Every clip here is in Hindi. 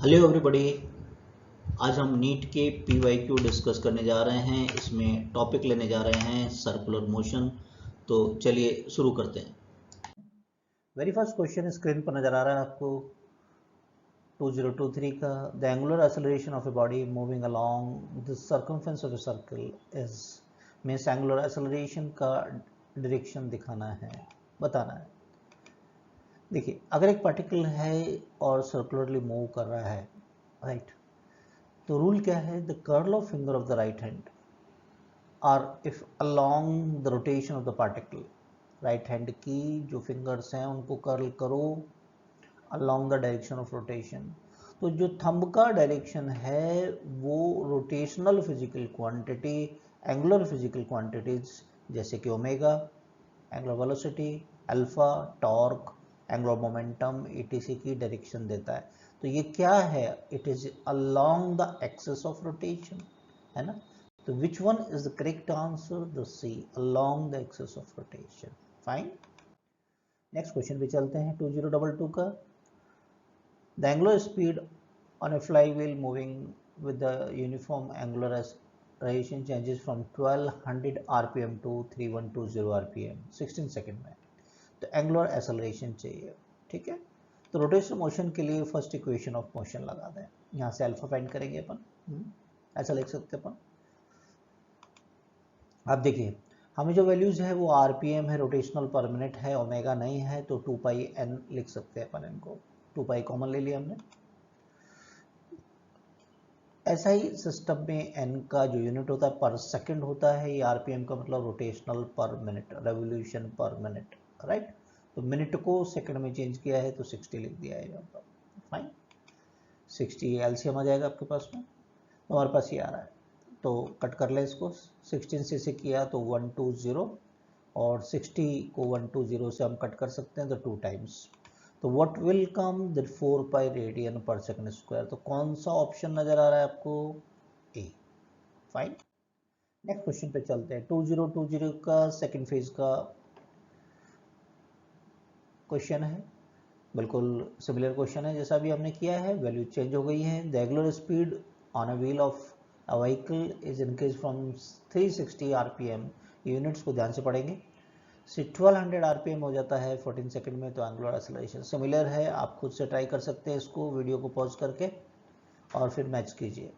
Hello everybody. आज हम नीट के पीवाईक्यू डिस्कस करने जा रहे हैं। इसमें टॉपिक लेने जा रहे हैं सर्कुलर मोशन। तो चलिए शुरू करते हैं। वेरी फर्स्ट क्वेश्चन स्क्रीन पर नजर आ रहा है आपको 2023 का। The angular acceleration of a body moving along the circumference of a circle is means angular acceleration का डायरेक्शन दिखाना है, बताना है। देखिए, अगर एक पार्टिकल है और सर्कुलरली मूव कर रहा है, राइट, तो रूल क्या है? The curl of finger of the right hand और if along the rotation of the particle, right hand की जो फिंगर्स हैं उनको कर्ल करो along the direction of rotation. तो जो थंब का डायरेक्शन है वो rotational physical quantity, angular physical quantities जैसे कि omega, angular velocity, alpha, torque, angular momentum etc की डायरेक्शन देता है। तो ये क्या है? It is along the axis of rotation, है ना। तो which one is the correct answer? The C, along the axis of rotation. Fine. Next question पे चलते हैं 2022 का। The angular speed on a flywheel moving with the uniform angular acceleration changes from 1200 rpm to 3120 rpm 16 second में। तो एंगुलर एक्सेलरेशन चाहिए, ठीक है। तो रोटेशनल मोशन के लिए फर्स्ट इक्वेशन ऑफ मोशन लगा दें। यहाँ से अल्फा फाइंड करेंगे अपन, ऐसा लिख सकते हैं अपन। आप देखिए, हमें जो वैल्यूज है वो आरपीएम है, रोटेशनल पर मिनट है, ओमेगा नहीं है, तो 2 पाई एन लिख सकते हैं अपन इनको। 2 पाई कॉमन ले लिया हमने। ऐसा ही सिस्टम में एन का जो यूनिट होता है पर सेकंड होता है। ये आरपीएम का मतलब रोटेशनल पर मिनट, रेवोल्यूशन पर मिनट, राइट। तो मिनट को सेकंड में चेंज किया है तो 60 लिख दिया है यहाँ पर। फाइन, 60 एलसीएम आ जाएगा आपके पास में। तो हमारे पास ये आ रहा है, तो कट कर ले इसको। 16 से किया तो 120 और 60 को 120 से हम कट कर सकते हैं तो 2 टाइम्स। तो what will come? The 4 pi radian per second square. तो कौन सा ऑप्शन नजर आ रहा है आपको? ए। फाइन। नेक्स्ट क्वेश्चन पे चलते हैं। 2020 का सेकंड फेज का क्वेश्चन है। बिल्कुल सिमिलर क्वेश्चन है जैसा भी हमने किया है। वैल्यू चेंज हो गई है। The angular speed on a wheel of a vehicle is increase from 360 RPM. Units को ध्यान से पढ़ेंगे। से 1200 आरपीएम हो जाता है 14 सेकंड में। तो एंगुलर एक्सेलरेशन सिमिलर है, आप खुद से ट्राई कर सकते हैं इसको, वीडियो को पॉज करके और फिर मैच कीजिए।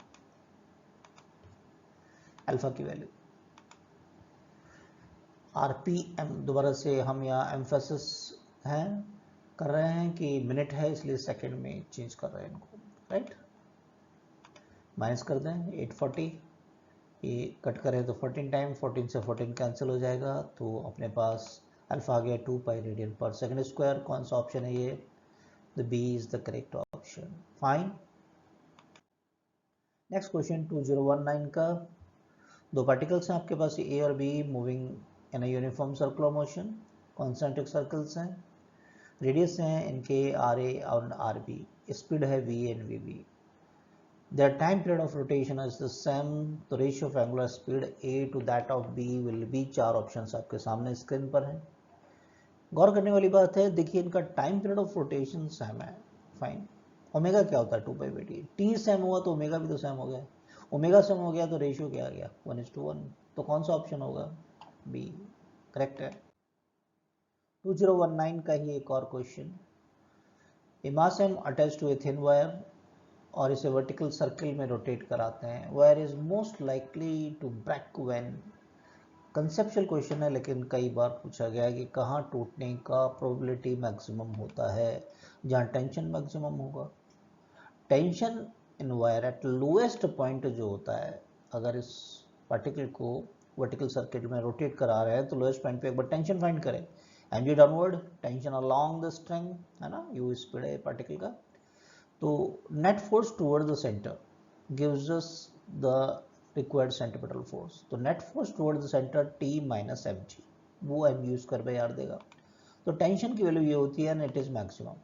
अल्फा की वैल्यू आरपीएम, दोबारा से हम यहाँ एम्फेसिस है कर रहे हैं कि मिनट है इसलिए सेकंड में चेंज कर रहे हैं इनको, राइट। माइनस कर दें 840, ये कट करें तो 14 टाइम, 14 से 14 कैंसिल हो जाएगा। तो अपने पास अल्फा आ गया 2 pi radian per second square. कौन सा ऑप्शन है ये? The B is the correct option. Fine. Next question 2019 का। दो पार्टिकल्स हैं आपके पास ए और B moving in a uniform circular motion, concentric circles हैं, रेडियस हैं इनके आर ए और आर बी, स्पीड है v and v B. Their time period of rotation is the same. The ratio of angular speed A to that of B will be। चार ऑप्शंस आपके सामने स्क्रीन पर हैं। गौर करने वाली बात है, देखिए इनका time period of rotation same है। फाइन। ओमेगा क्या होता है? 2 pi by T. T same हुआ तो ओमेगा भी तो सेम हो गया। ओमेगा सेम हो गया तो रेशियो क्या आ गया? 1:1। तो कौन सा ऑप्शन होगा? बी करेक्ट है। 2019 का ही एक और question. A mass M attach to a thin wire और इसे वर्टिकल सर्कल में रोटेट कराते हैं। Wire is most likely to break when. Conceptual question है लेकिन कई बार पूछा गया है कि कहाँ टूटने का प्रोबेबिलिटी मैक्सिमम होता है? जहाँ टेंशन मैक्सिमम होगा। Tension in wire eight lowest point जो होता है, अगर इस पार्टिकल को वर्टिकल सर्किट में रोटेट करा रहे हैं तो लोएस्ट पॉइंट पे एक बार टेंशन फाइंड करें। Mg downward, tension along the string, है ना, यू स्पीड है पार्टिकल का। तो net force toward the centre gives us the required centripetal force. तो net force toward the centre t minus m g, वो एम यूज कर पे यार देगा। तो टेंशन की वैल्यू ये होती है, नेट इज मैक्सिमम,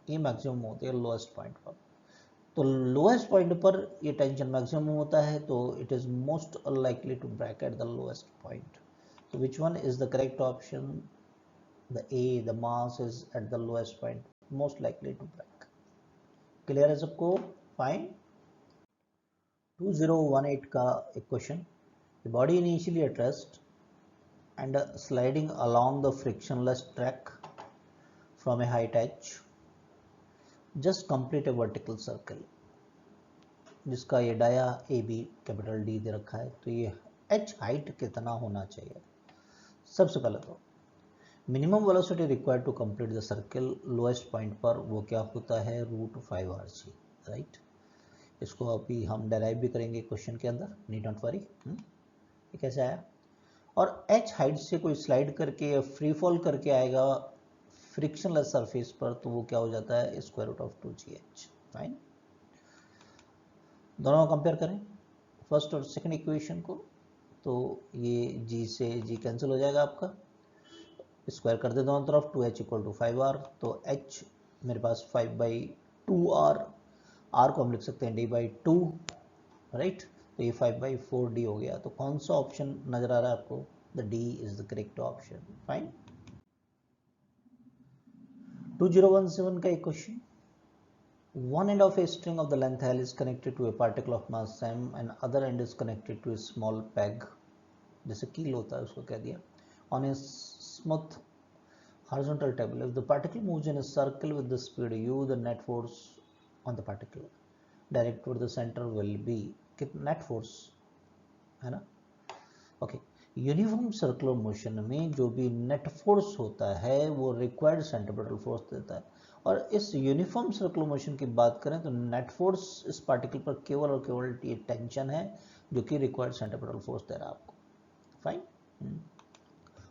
ये मैक्सिमम होती है लोएस्ट पॉइंट पर। तो लोएस्ट पॉइंट पर ये टेंशन मैक्सिमम होता है, तो it is most unlikely to break at the lowest point. तो which one is the correct option? The A, the mass is at the lowest point, most likely to break. Clear है सबको? फाइन। 2018 का एक question, the body initially at rest and sliding along the frictionless track from a height h, just complete a vertical circle, जिसका ये dia A B capital D दे रखा है। तो ये h हाइट कितना होना चाहिए? सबसे पहले तो minimum velocity required to complete the circle lowest point पर वो क्या होता है? √5rg, right. इसको अभी हम डेराइव भी करेंगे क्वेश्चन के अंदर, नीड नॉट वरी। ये कैसे आया? और h हाइट से कोई स्लाइड करके या फ्री फॉल करके आएगा फ्रिक्शनलेस सरफेस पर, तो वो क्या हो जाता है? √2gh, fine. दोनों कंपेयर करें फर्स्ट और सेकंड इक्वेशन को, तो ये g से g कैंसिल हो जाएगा आपका, स्क्वायर कर दे दोनों तरफ, 2h = 5r, तो h मेरे पास 5/2r, r को हम लिख सकते हैं d/2, राइट। तो ये 5/4d हो गया। तो कौन सा ऑप्शन नजर आ रहा है आपको? The D is the correct option, fine. 2017 का एक question, one end of a string of the length L is connected to a particle of mass m and other end is connected to a small peg, जैसे कील होता है उसको कह दिया, on a smooth horizontal table. If the particle moves in a circle with the speed u, the net force on the particle direct toward the center will be net force, है ना? ओके, यूनिफॉर्म सर्कुलर मोशन में जो भी नेट फोर्स होता है वो रिक्वायर्ड सेंट्रीपिटल फोर्स देता है। और इस यूनिफॉर्म सर्कुलर मोशन की बात करें तो नेट फोर्स इस पार्टिकल पर केवल और केवल ये टेंशन है जो कि रिक्वायर्ड सेंट्रीपिटल फोर्स दे रहा है आपको, फाइन।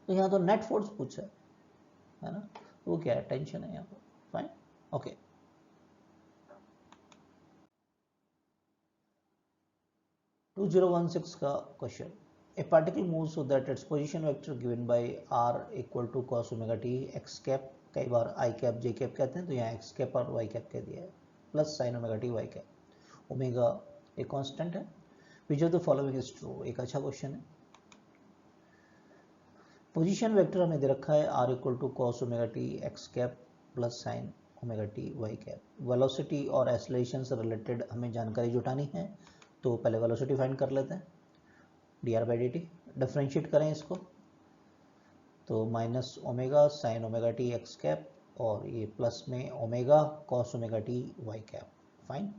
तो यहाँ तो नेट फोर्स पूछा है ना, तो वो क्या है? टेंशन है यहाँ पर, फाइन, ओके। 2016 का question, A particle move so that its position vector given by r = cos ω t x cap, कई बार i कैप j कैप कहते हैं, तो यहाँ x कैप और y कैप कह दिया है, plus sin ω t y cap. Omega एक कांस्टेंट है, which of the following is true? एक अच्छा क्वेश्चन है। पोजीशन वेक्टर हमें दे रखा है r = cos ω t x cap plus sin ω t y cap. Velocity और एक्सेलरेशन से रिलेटेड हमें जानकारी जुटानी है, तो पहले वेलोसिटी फाइंड कर लेते हैं, dr/dt। डिफरेंशिएट करें इसको, तो minus omega sine omega T X cap और ये प्लस में omega cos omega T Y cap, fine.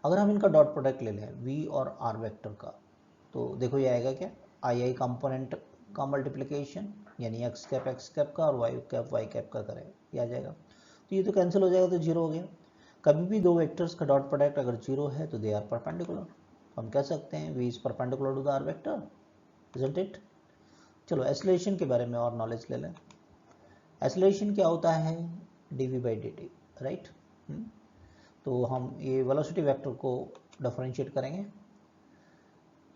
अगर हम इनका डॉट प्रोडक्ट ले लें v और r वेक्टर का, तो देखो ये आएगा क्या? आई कंपोनेंट का मल्टीप्लिकेशन, यानी x कैप का और y कैप का करें, ये आ जाएगा। तो ये तो कैंसिल हो जाएगा, तो जीरो हो गया। कभी भी दो वेक्टर्स का डॉट प्रोडक्ट अगर जीरो है तो दे आर परपेंडिकुलर, हम कह सकते हैं v is perpendicular to the r vector, isn't it? चलो एक्सेलरेशन के बारे में और नॉलेज ले लें। एक्सेलरेशन क्या होता है? dv/dt, right. तो हम ये वेलोसिटी वेक्टर को डिफरेंशिएट करेंगे,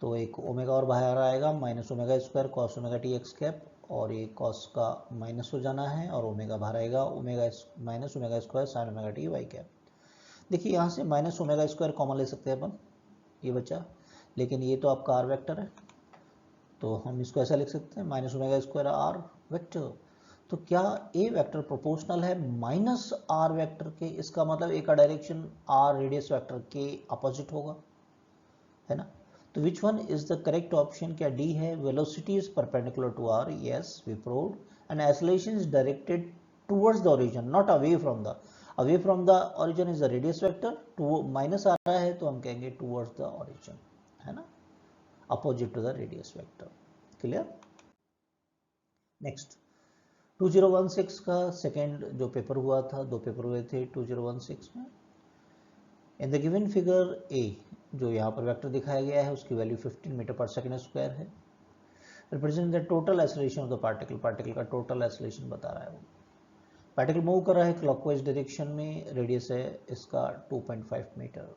तो एक ओमेगा और बाहर आएगा, minus omega square cos omega T X cap, और ये कॉस का माइनस हो जाना है और ओमेगा बाहर आएगा, omega minus omega square sine omega T Y cap. देखिए यहाँ से माइनस ओमेगा स्क्वायर कॉमन ले सकते हैं अपन, ये बचा, लेकिन ये तो आपका आर वेक्टर है, तो हम इसको ऐसा लिख सकते हैं minus omega square R vector. तो क्या ए वेक्टर प्रोपोर्शनल है माइनस आर वेक्टर के? इसका मतलब ए का डायरेक्शन आर रेडियस वेक्टर के अपोजिट होगा, है ना? तो which one is the correct option? क्या डी है? Velocity is perpendicular to R, yes we proved, and acceleration is directed towards the origin, not away from the, away from the origin is the radius vector, to minus आ रहा है तो हम कहेंगे टुवर्ड्स द ओरिजिन, है ना, opposite to the radius vector. Clear? Next 2016 का सेकेंड जो पेपर हुआ था, दो पेपर हुए थे 2016 में। In the given figure A, जो यहाँ पर वेक्टर दिखाया गया है उसकी वैल्यू 15 मीटर पर सेकेंड स्क्वायर है, represent the total acceleration of the particle, particle का टोटल एक्सेलरेशन बता रहा है वो। पार्टिकल मूव कर रहा है क्लॉकवाइज डायरेक्शन में, रेडियस है इसका 2.5 मीटर,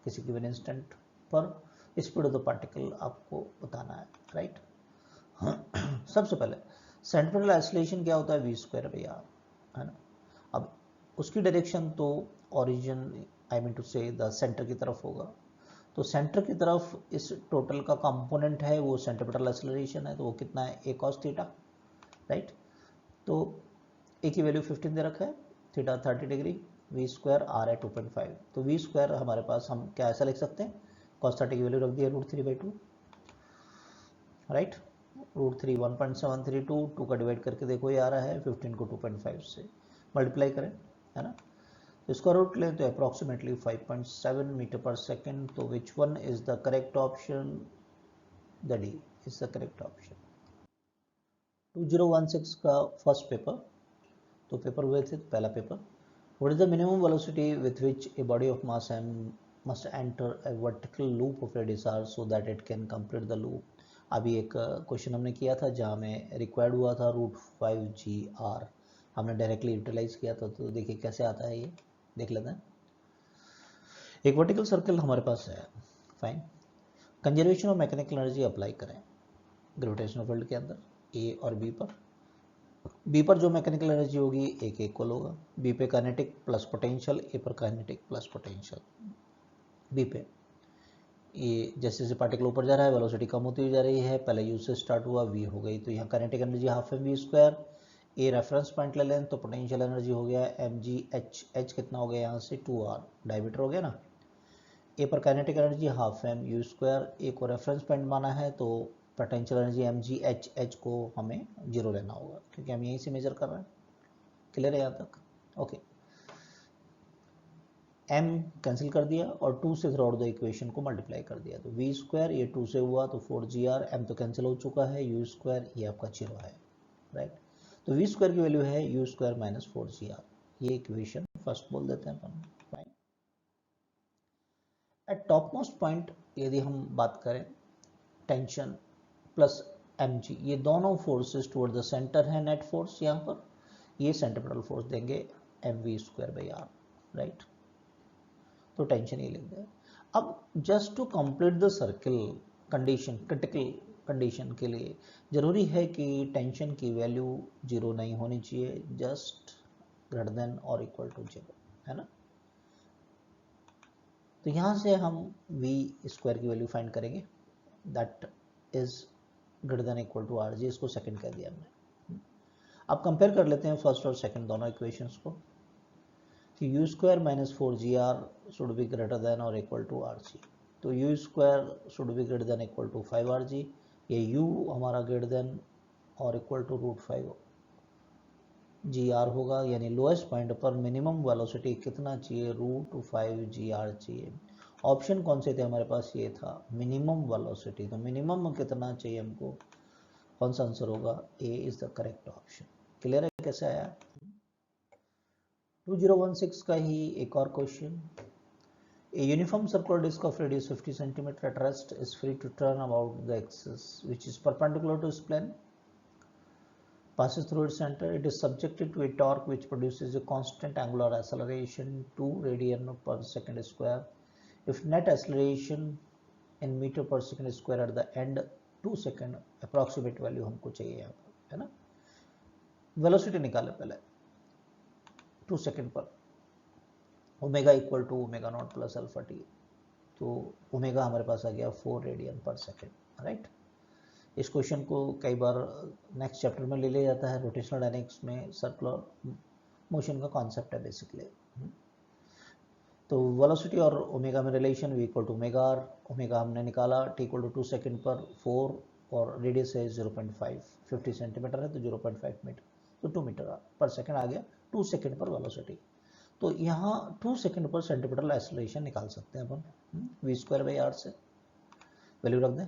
किसी गिवन इंस्टेंट पर स्पीड ऑफ द पार्टिकल आपको बताना है, राइट। सबसे पहले सेंट्रल एक्सेलरेशन क्या होता है? v स्क्वायर बाई आर, है ना। अब उसकी डायरेक्शन तो ओरिजिन, आई मीन टू से द सेंटर की तरफ होगा, तो सेंटर की तरफ इस टोटल का कंपोनेंट है वो सेंट्रीपिटल एक्सेलरेशन है, तो वो कितना है? a cos theta, right. तो a की वैल्यू 15 दे रखा है, theta 30 degree, v square R है 2.5, तो वी स्क्वायर हमारे पास हम क्या ऐसा लिख सकते हैं, cos 30 की वैल्यू रख दिया √3/2, राइट। √3 1.732, 2 का डिवाइड करके देखो ये आ रहा है 15 को 2.5 से मल्टीप्लाई करें, है ना। इसका रूट लें तो अप्रॉक्सीमेटली 5.7 मीटर पर सेकेंड। तो which one is the correct option, the D is the correct option. 2016 का फर्स्ट पेपर, तो पेपर हुए थे, पहला paper, what is the minimum velocity with which a body of mass m must enter a vertical loop of radius r so that it can complete the loop। अभी एक क्वेश्चन हमने किया था जहाँ में रिक्वायर्ड हुआ था √5gr, हमने डायरेक्टली यूटिलाइज किया था, तो देखिए कैसे आता है ये, देख लेते हैं। एक वर्टिकल सर्कल हमारे पास है, fine. Conservation of mechanical energy apply करें ग्रेविटेशनल फील्ड के अंदर ए और बी पर। बी पर जो मैकेनिकल एनर्जी होगी ए के इक्वल होगा, बी पे काइनेटिक प्लस पोटेंशियल, ए पर काइनेटिक प्लस पोटेंशियल। बी पे ये जैसे जैसे पार्टिकल ऊपर जा रहा है वेलोसिटी कम होती जा रही है, पहले यू से स्टार्ट हुआ वी हो गई, तो यहाँ kinetic energy half M v square, a reference point ले लें तो पोटेंशियल एनर्जी हो गया एम जी एच, एच कितना हो गया यहाँ से 2r, डायमीटर हो गया ना। ए पर kinetic energy half m u square, A को रेफरेंस पॉइंट माना है तो potential energy m g h, h को हमें 0 लेना होगा क्योंकि हम यहीं से मेजर कर रहे हैं। क्लियर है यहाँ तक, ओके। m कैंसिल कर दिया और 2 से थ्रू आउट द इक्वेशन को मल्टीप्लाई कर दिया, तो वी स्क्वायर ये 2 से हुआ तो 4gr, m तो कैंसिल हो चुका है, यू स्क्वायर ये आपका 0 है, राइट। तो वी स्क्वायर की वैल्यू है यू स्क्वायर माइनस 4gr, ये इक्वेशन फर्स्ट बोल देते हैं अपन, right. At top most point यदि हम बात करें टेंशन प्लस mg, ये दोनों फोर्सेस टुवर्ड द सेंटर है, नेट फोर्स यहाँ पर, ये सेंट्रिपेटल फोर्स देंगे mv²/r, राइट। तो टेंशन ये लिख दें। अब just to complete the circle condition, critical condition के लिए जरूरी है कि टेंशन की वैल्यू 0 नहीं होनी चाहिए, जस्ट ग्रेटर देन और इक्वल टू 0, है ना। तो यहाँ से हम वी स्क्वायर की वैल्यू फाइंड करेंगे, that is greater than equal to R G, इसको सेकंड कह दिया हमने। अब कंपेयर कर लेते हैं फर्स्ट और सेकंड दोनों इक्वेशंस को, कि u square minus 4gr should be greater than और इक्वल टू आर जी, तो u square should be greater than equal to 5rg, ये यू हमारा ग्रेटर देन और इक्वल टू √5gr होगा, यानी लोएस्ट पॉइंट पर मिनिमम वेलोसिटी कितना चाहिए, √5gr चाहिए। ऑप्शन कौन से थे हमारे पास, ये था मिनिमम वेलोसिटी, तो मिनिमम कितना चाहिए हमको, कौन सा आंसर होगा, A is the correct option. Clear है कैसे आया। 2016 का ही एक और question, A uniform circular disc of radius 50 cm at rest is free to turn about the axis which is perpendicular to its plane, passes through its center. It is subjected to a torque which produces a constant angular acceleration 2 radian per second square. If net acceleration in meter per second square at the end 2 second, approximate value हमको चाहिए यहाँ पर, है ना। वेलोसिटी निकाले पहले 2 सेकंड पर, omega equal to omega naught plus alpha T, तो ओमेगा हमारे पास आ गया 4 रेडियन पर सेकेंड, राइट। इस क्वेश्चन को कई बार नेक्स्ट चैप्टर में ले लिया जाता है, रोटेशनल डायनेमिक्स में सर्कुलर मोशन का कॉन्सेप्ट है बेसिकली। तो वेलोसिटी और ओमेगा में relation v equal to omega R, omega हमने निकाला टी इक्वल टू 2 सेकेंड पर 4 और रेडियस है 0.5, 50 सेंटीमीटर है तो 0.5 मीटर, तो 2 मीटर पर सेकेंड आ गया 2 सेकेंड पर वेलोसिटी। तो यहाँ 2 सेकेंड पर सेंटीमीटर एक्सेलरेशन निकाल सकते हैं अपन v²/r से, वैल्यू रख दें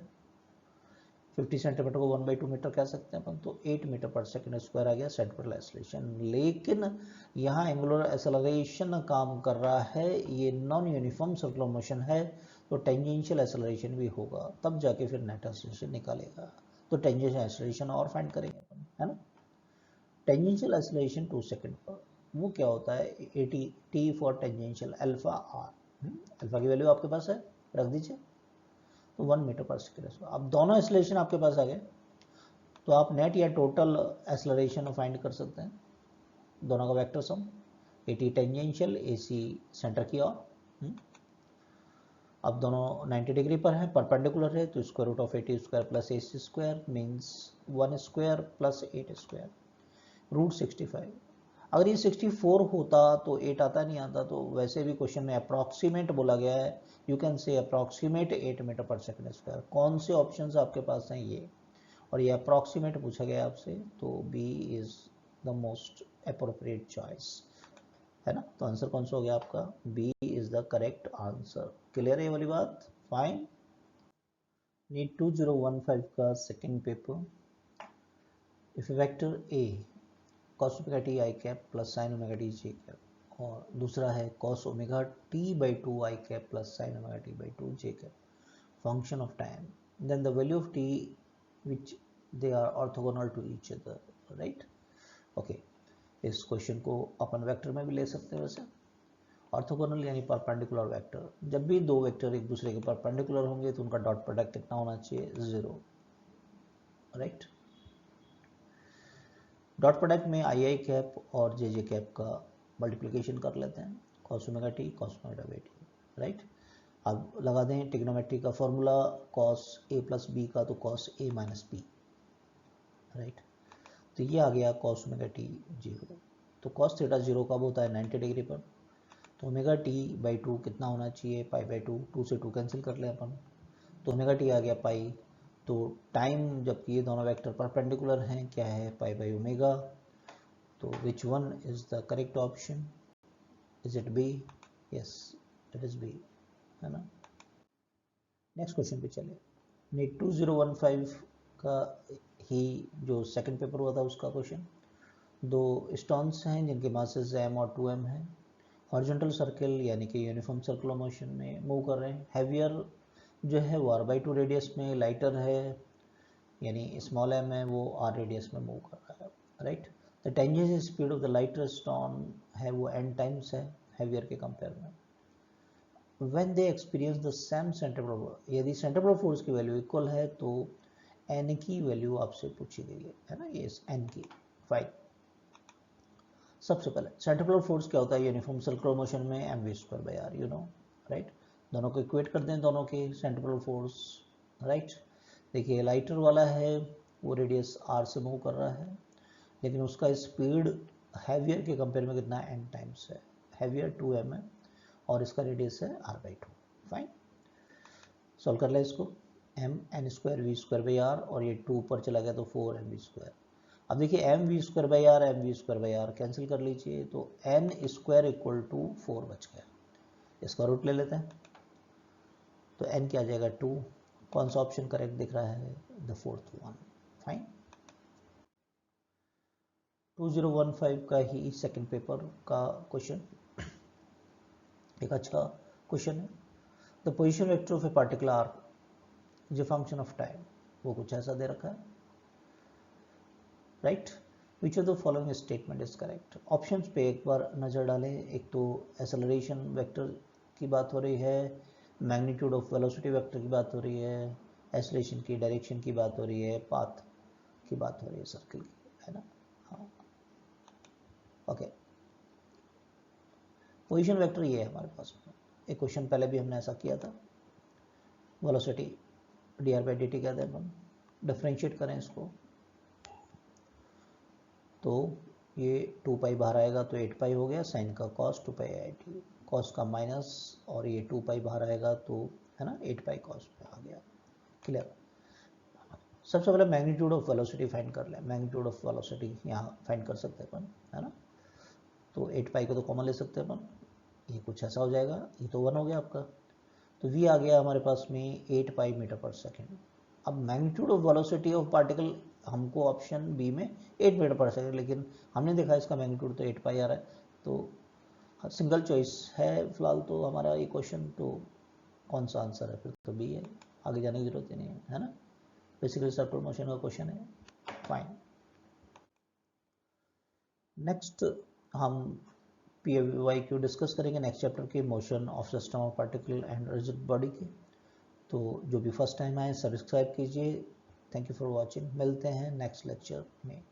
50 सेंटीमीटर को 1/2 मीटर कह सकते हैं अपन, तो 8 मीटर पर सेकेंड स्क्वायर आ गया सेंटीमीटर एक्सेलरेशन। लेकिन यहाँ एंगुलर एक्सेलरेशन काम कर रहा है, ये नॉन यूनिफॉर्म सर्कुलर मोशन है, तो टेंजेंशियल एक्सेलरेशन भी होगा, तब जाके फिर नेट एक्सेलरेशन निकालेगा। तो टेंजेंशियल एक्सेलरेशन और फाइंड करेंगे अपन, है ना। टेंजेंशियल एक्सेलरेशन 2 सेकेंड पर वो क्या होता है, T for tangential alpha R, alpha की वैल्यू आपके पास है, रख दीजिए, तो 1 मीटर पर सेकेंड। अब दोनों एक्सेलरेशन आपके पास आ गए, तो आप नेट या टोटल एक्सेलरेशन फाइंड कर सकते हैं, दोनों का vector sum, eighty tangential AC centre की ओर। अब दोनों 90 डिग्री पर हैं, परपेंडिकुलर है, तो square root of 80 square plus AC square means 1 square plus 8 square √65। अगर ये 64 होता तो 8 आता नहीं आता, तो वैसे भी क्वेश्चन में अप्रॉक्सीमेट बोला गया है, you can say approximate 8 meter per second square. कौन से ऑप्शंस आपके पास हैं ये, और ये अप्रॉक्सीमेट पूछा गया आपसे, तो B is the most appropriate choice, है ना। तो आंसर कौन सा हो गया आपका, B is the correct answer. Clear है ये वाली बात, फाइन। नीट 2015 का second paper, if vector A cos omega T I cap plus sine omega T J cap, और दूसरा है cos omega T by two I cap plus sine omega T by two J cap, function of time, then the value of T which they are orthogonal to each other, right. Okay, इस क्वेश्चन को अपन वेक्टर में भी ले सकते हैं। वैसे ऑर्थोगोनल यानी परपेंडिकुलर वेक्टर, जब भी दो वेक्टर एक दूसरे के परपेंडिकुलर होंगे तो उनका डॉट प्रोडक्ट कितना होना चाहिए, 0, राइट। डॉट प्रोडक्ट में आई आई कैप और जे जे कैप का मल्टीप्लिकेशन कर लेते हैं, cos omega T cos omega by T, right. अब लगा दें टिग्नोमेट्री का formula, cos A plus B का तो cos A minus B, right. तो ये आ गया कॉस ओमेगा टी 0, तो कॉस थीटा 0 कब होता है, 90 डिग्री पर। तो ओमेगा टी बाई टू कितना होना चाहिए, पाई बाई टू, 2 से 2 कैंसिल कर लें अपन, तो ओमेगा टी आ गया पाई। तो टाइम जबकि ये दोनों वेक्टर परपेंडिकुलर हैं, क्या है, पाई बाई ओमेगा। तो which one is the correct option, is it B, yes it is B, है ना। नेक्स्ट क्वेश्चन पे चले, नीट 2015 का ही जो सेकंड पेपर हुआ था उसका क्वेश्चन, दो स्टोन्स हैं जिनके मासेस m और 2m हैं, हॉरिजॉन्टल सर्कल यानी कि यूनिफॉर्म सर्कुलर मोशन में मूव कर रहे हैं। हैवियर जो है वो r/2 रेडियस में, लाइटर है यानी स्मॉल m है वो r रेडियस में मूव कर रहा है, right. The tangential speed of the lighter stone है वो n टाइम्स है हैवियर के कंपेयर में। When they experience the same centrifugal force, यदि सेंट्रीफ्यूगल फोर्स की वैल्यू इक्वल है तो n की वैल्यू आपसे पूछी गई है ना, ये n की, फाइन। सबसे पहले सेंट्रीफ्यूगल फोर्स क्या होता है यूनिफॉर्म सर्कुलर मोशन में, mv²/r, यू नो, राइट। दोनों को इक्वेट कर दें, दोनों के सेंट्रीफ्यूगल फोर्स, राइट। देखिए लाइटर वाला है वो रेडियस r से मूव कर रहा है, लेकिन उसका स्पीड हैवियर के कंपेयर में कितना, n टाइम्स है, हैवियर 2m है और इसका रेडियस है r/2, फाइन। सॉल्व कर ले इसको, mn²v²/r और ये 2 ऊपर चला गया तो 4mv²। अब देखिए mv²/r mv²/r कैंसिल कर लीजिए, तो n² इक्वल टू 4 बच गया। इसका रूट ले लेते हैं, तो n क्या आ जाएगा 2। कौन सा ऑप्शन करेक्ट दिख रहा है, द फोर्थ वन, फाइन। 2015 का ही सेकंड पेपर का क्वेश्चन एक अच्छा क्वेश्चन है। The position vector of a particular जो फंक्शन ऑफ टाइम, वो कुछ ऐसा दे रखा है, right. Which of the following statement is correct. Options पे एक बार नज़र डालें। एक तो एक्सेलरेशन वेक्टर की बात हो रही है, मैग्नीट्यूड ऑफ वेलोसिटी वेक्टर की बात हो रही है, एक्सेलरेशन की डायरेक्शन की बात हो रही है, पाथ की बात हो रही है सर्कल की, है ना। हाँ, ओके। पोजीशन वेक्टर ये है हमारे पास में, एक क्वेश्चन पहले भी हमने ऐसा किया था, वेलोसिटी dr/dt कहते हैं अपन, डिफ्रेंशिएट करें इसको तो ये 2 पाई बाहर आएगा तो 8 पाई हो गया, साइन का cos 2 pi I T, cos का माइनस और ये 2 पाई बाहर आएगा तो, है ना, 8 पाई कॉस पे आ गया, क्लियर। सबसे पहले मैग्नीट्यूड ऑफ वेलोसिटी फाइंड कर लें। मैग्नीट्यूड ऑफ वेलोसिटी यहाँ फाइंड कर सकते हैं अपन, है ना। तो 8 पाई को तो कॉमन ले सकते हैं अपन, ये कुछ ऐसा हो जाएगा, ये तो 1 हो गया आपका, तो v आ गया हमारे पास में 8 पाई मीटर पर सेकेंड। अब magnitude of velocity of particle हमको ऑप्शन बी में 8 मीटर पर सेकेंड, लेकिन हमने देखा इसका मैग्नीट्यूड तो 8 पाई आ रहा है, तो सिंगल चॉइस है फिलहाल तो हमारा ये क्वेश्चन, तो कौन सा आंसर है फिर, तो बी है, आगे जाने की जरूरत ही नहीं है ना। बेसिकली सर्कुलर मोशन का क्वेश्चन है, फाइन। नेक्स्ट हम PYQ डिस्कस करेंगे नेक्स्ट चैप्टर के, motion of system of particle and rigid body के। तो जो भी फर्स्ट टाइम आए सब्सक्राइब कीजिए। थैंक यू फॉर वॉचिंग, मिलते हैं नेक्स्ट लेक्चर में।